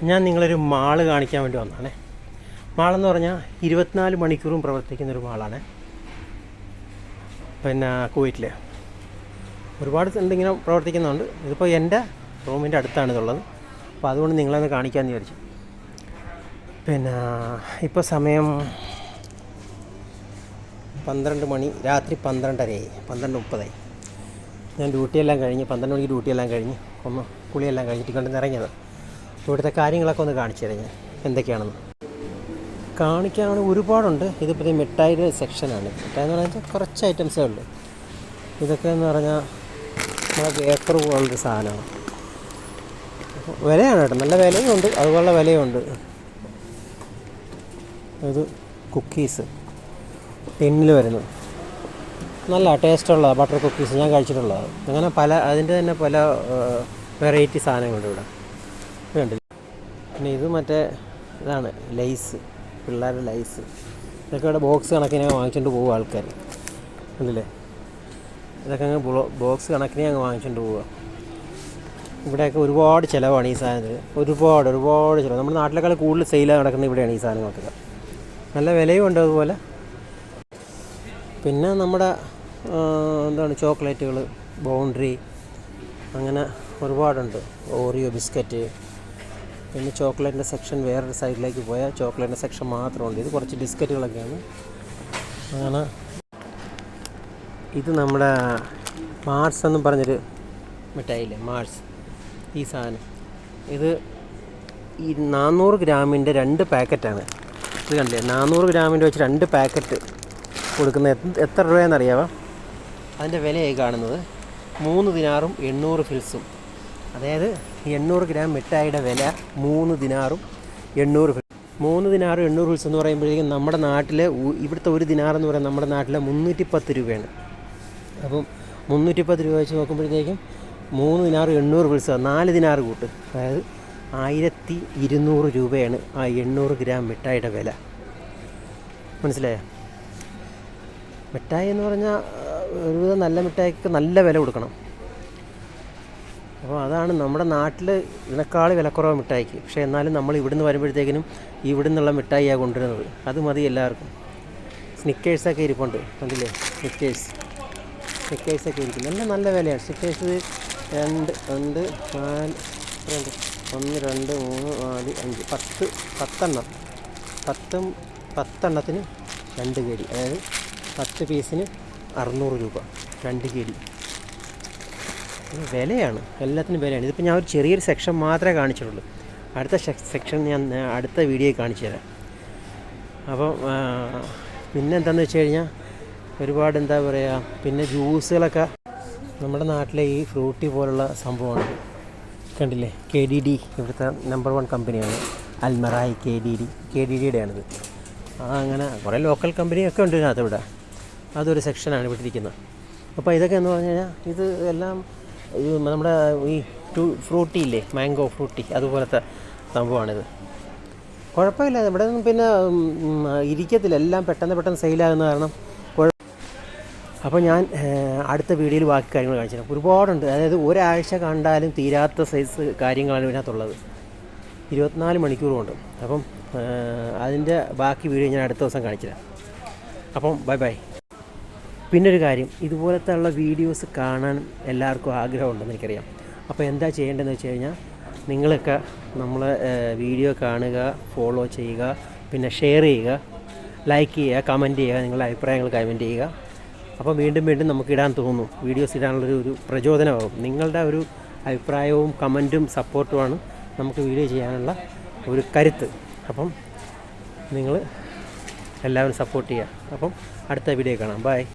ഞാൻ നിങ്ങളൊരു മാള് കാണിക്കാൻ വേണ്ടി വന്നതാണേ. മാളെന്ന് പറഞ്ഞാൽ 24 മണിക്കൂറും പ്രവർത്തിക്കുന്നൊരു മാളാണ്. പിന്നെ കുവൈറ്റിൽ ഒരുപാട് ഇങ്ങനെ പ്രവർത്തിക്കുന്നുണ്ട്. ഇതിപ്പോൾ എൻ്റെ റൂമിൻ്റെ അടുത്താണ് ഇതുള്ളത്. അപ്പോൾ അതുകൊണ്ട് നിങ്ങളൊന്ന് കാണിക്കാമെന്ന് വിചാരിച്ചു. പിന്നെ ഇപ്പോൾ സമയം 12 മണി, രാത്രി 12:30ആയി, 12:30. ഞാൻ ഡ്യൂട്ടിയെല്ലാം കഴിഞ്ഞ് 12 മണിക്ക് ഡ്യൂട്ടിയെല്ലാം കഴിഞ്ഞ് ഒന്ന് കുളിയെല്ലാം കഴിഞ്ഞിട്ട് കൊണ്ട് ഇറങ്ങിയത്. ഇവിടുത്തെ കാര്യങ്ങളൊക്കെ ഒന്ന് കാണിച്ചു തരാം ഞാൻ എന്തൊക്കെയാണെന്ന്. കാണിക്കാനാണ് ഒരുപാടുണ്ട്. ഇതിപ്പോൾ മിഠായിയുടെ സെക്ഷനാണ്. മിഠായി എന്ന് പറഞ്ഞാൽ കുറച്ച് ഐറ്റംസേ ഉള്ളൂ. ഇതൊക്കെ എന്ന് പറഞ്ഞാൽ നമ്മളെ ബേക്കർ പോലുള്ളൊരു സാധനമാണ്. വിലയാണ് കേട്ടോ, നല്ല വിലയുണ്ട്, അതുപോലുള്ള വിലയുണ്ട്. ഇത് കുക്കീസ് ടിന്നിൽ വരുന്നത് നല്ല ടേസ്റ്റുള്ള ബട്ടർ കുക്കീസ് ഞാൻ കഴിച്ചിട്ടുള്ളതാണ്. അങ്ങനെ അതിൻ്റെ തന്നെ പല വെറൈറ്റി സാധനങ്ങളുണ്ട് ഇവിടെ. വേണ്ട പിന്നെ ഇത് മറ്റേ ഇതാണ് ലൈസ്, പിള്ളേരുടെ ലൈസ്. ഇതൊക്കെ ഇവിടെ ബോക്സ് കണക്കിനെ വാങ്ങിച്ചുകൊണ്ട് പോകുക ആൾക്കാർ, ഉണ്ടല്ലേ? ഇതൊക്കെ അങ്ങ് ബോക്സ് കണക്കിനെ അങ്ങ് വാങ്ങിച്ചുകൊണ്ട് പോവുക. ഇവിടെയൊക്കെ ഒരുപാട് ചിലവാണ് ഈ സാധനത്തിൽ, ഒരുപാട് ചിലവ്. നമ്മുടെ നാട്ടിലേക്കാൾ കൂടുതൽ സെയിലായി നടക്കുന്നത് ഇവിടെയാണ് ഈ സാധനങ്ങൾക്കൊക്കെ. നല്ല വിലയും ഉണ്ട് അതുപോലെ. പിന്നെ നമ്മുടെ എന്താണ് ചോക്ലേറ്റുകൾ, ബൗണ്ടറി, അങ്ങനെ ഒരുപാടുണ്ട്. Oreo biscuit. പിന്നെ ചോക്ലേറ്റിൻ്റെ സെക്ഷൻ വേറൊരു സൈഡിലേക്ക് പോയാൽ ചോക്ലേറ്റിൻ്റെ സെക്ഷൻ മാത്രമുണ്ട്. ഇത് കുറച്ച് ബിസ്ക്കറ്റുകളൊക്കെയാണ്. അങ്ങനെ ഇത് നമ്മുടെ മാർസ് എന്നും പറഞ്ഞൊരു മിഠായില്ലേ, മാർസ്. ഈ സാധനം ഇത് ഈ 400 ഗ്രാമിൻ്റെ 2 പാക്കറ്റാണ്. ഇത് കണ്ടില്ലേ, 400 ഗ്രാമിൻ്റെ വെച്ച് 2 പാക്കറ്റ് കൊടുക്കുന്ന എത്ര രൂപയെന്നറിയാമോ? അതിൻ്റെ വിലയായി കാണുന്നത് 3 ദിനാറും 800 ഫിൽസും. അതായത് 800 ഗ്രാം മിഠായിയുടെ വില 3 ദിനാറും 800 ഫിൽസ്. 3 ദിനാറും 800 ഫിൽസ് എന്ന് പറയുമ്പോഴേക്കും നമ്മുടെ നാട്ടിലെ ഇവിടുത്തെ 1 ദിനാർ എന്ന് പറയുന്നത് നമ്മുടെ നാട്ടിലെ 310 രൂപയാണ്. അപ്പം 310 രൂപ വെച്ച് നോക്കുമ്പോഴത്തേക്കും 3 ദിനാറും 800 ഫിൽസ്, 4 ദിനാർ കൂട്ട്, അതായത് 1200 രൂപയാണ് ആ 800 ഗ്രാം മിഠായിയുടെ വില. മനസ്സിലായോ? മിഠായി എന്ന് പറഞ്ഞാൽ ഒരുവിധം നല്ല മിഠായിക്ക് നല്ല വില കൊടുക്കണം. അപ്പോൾ അതാണ് നമ്മുടെ നാട്ടിൽ ഇതിനേക്കാൾ വിലക്കുറവ് മിഠായിക്ക്. പക്ഷേ എന്നാലും നമ്മൾ ഇവിടുന്ന് വരുമ്പോഴത്തേക്കിനും ഇവിടുന്നുള്ള മിഠായിയാണ് കൊണ്ടുവരുന്നത്. അത് മതി എല്ലാവർക്കും. സ്നിക്കേഴ്സൊക്കെ ഇരിപ്പുണ്ട്, കണ്ടില്ലേ? സ്നിക്കേഴ്സൊക്കെ ഇരിക്കും, നല്ല വിലയാണ്. സ്നിക്കേഴ്സ് 2, 4, 1, 2, 3, 4, 5, 10 10എണ്ണത്തിന് 2 കേടി, അതായത് 10 പീസിന് 600 രൂപ, 2 കേടി. വിലയാണ്, എല്ലാത്തിനും വിലയാണ്. ഇതിപ്പോൾ ഞാൻ ഒരു ചെറിയൊരു സെക്ഷൻ മാത്രമേ കാണിച്ചിട്ടുള്ളൂ. അടുത്ത സെക്ഷൻ ഞാൻ അടുത്ത വീഡിയോയിൽ കാണിച്ചു തരാം. അപ്പം പിന്നെ എന്താണെന്ന് വെച്ച് കഴിഞ്ഞാൽ ഒരുപാട് എന്താ പറയുക, പിന്നെ ജ്യൂസുകളൊക്കെ നമ്മുടെ നാട്ടിലെ ഈ ഫ്രൂട്ടി പോലുള്ള സംഭവമാണ്. കണ്ടില്ലേ? KDD ഇവിടുത്തെ നമ്പർ 1 കമ്പനിയാണ്. അൽമറായി KDDയുടെയാണിത്. അങ്ങനെ കുറേ ലോക്കൽ കമ്പനിയൊക്കെ ഉണ്ട് ഇതിനകത്ത്. ഇവിടെ അതൊരു സെക്ഷനാണ് ഇവിടെ ഇരിക്കുന്നത്. അപ്പോൾ ഇതൊക്കെ എന്ന് പറഞ്ഞു കഴിഞ്ഞാൽ ഇത് എല്ലാം നമ്മുടെ ഈ ഫ്രൂട്ടി ഇല്ലേ, മാംഗോ ഫ്രൂട്ടി, അതുപോലത്തെ സംഭവമാണിത്. കുഴപ്പമില്ല, ഇവിടെ നിന്നും പിന്നെ ഇരിക്കത്തില്ല, എല്ലാം പെട്ടെന്ന് സെയിലാകുന്ന കാരണം. അപ്പോൾ ഞാൻ അടുത്ത വീഡിയോയിൽ ബാക്കി കാര്യങ്ങൾ കാണിച്ചു തരാം. ഒരുപാടുണ്ട്, അതായത് ഒരാഴ്ച കണ്ടാലും തീരാത്ത സൈസ് കാര്യങ്ങളാണ് ഇതിനകത്തുള്ളത്. 24 മണിക്കൂറുമുണ്ട്. അപ്പം അതിൻ്റെ ബാക്കി വീഡിയോ ഞാൻ അടുത്ത ദിവസം കാണിച്ചു തരാം. അപ്പം ബൈ. പിന്നൊരു കാര്യം, ഇതുപോലത്തെ ഉള്ള വീഡിയോസ് കാണാൻ എല്ലാവർക്കും ആഗ്രഹമുണ്ടെന്ന് എനിക്കറിയാം. അപ്പോൾ എന്താ ചെയ്യേണ്ടതെന്ന് വെച്ച് കഴിഞ്ഞാൽ നിങ്ങളൊക്കെ നമ്മളെ വീഡിയോ കാണുക, ഫോളോ ചെയ്യുക, പിന്നെ ഷെയർ ചെയ്യുക, ലൈക്ക് ചെയ്യുക, കമൻറ്റ് ചെയ്യുക, നിങ്ങളുടെ അഭിപ്രായങ്ങൾ കമൻറ്റ് ചെയ്യുക. അപ്പോൾ വീണ്ടും നമുക്ക് ഇടാൻ തോന്നും, വീഡിയോസ് ഇടാനുള്ളൊരു പ്രചോദനമാകും. നിങ്ങളുടെ ഒരു അഭിപ്രായവും കമൻറ്റും സപ്പോർട്ടുമാണ് നമുക്ക് വീഡിയോ ചെയ്യാനുള്ള ഒരു കരുത്ത്. അപ്പം നിങ്ങൾ എല്ലാവരും സപ്പോർട്ട് ചെയ്യുക. അപ്പം അടുത്ത വീഡിയോ കാണാം. ബൈ.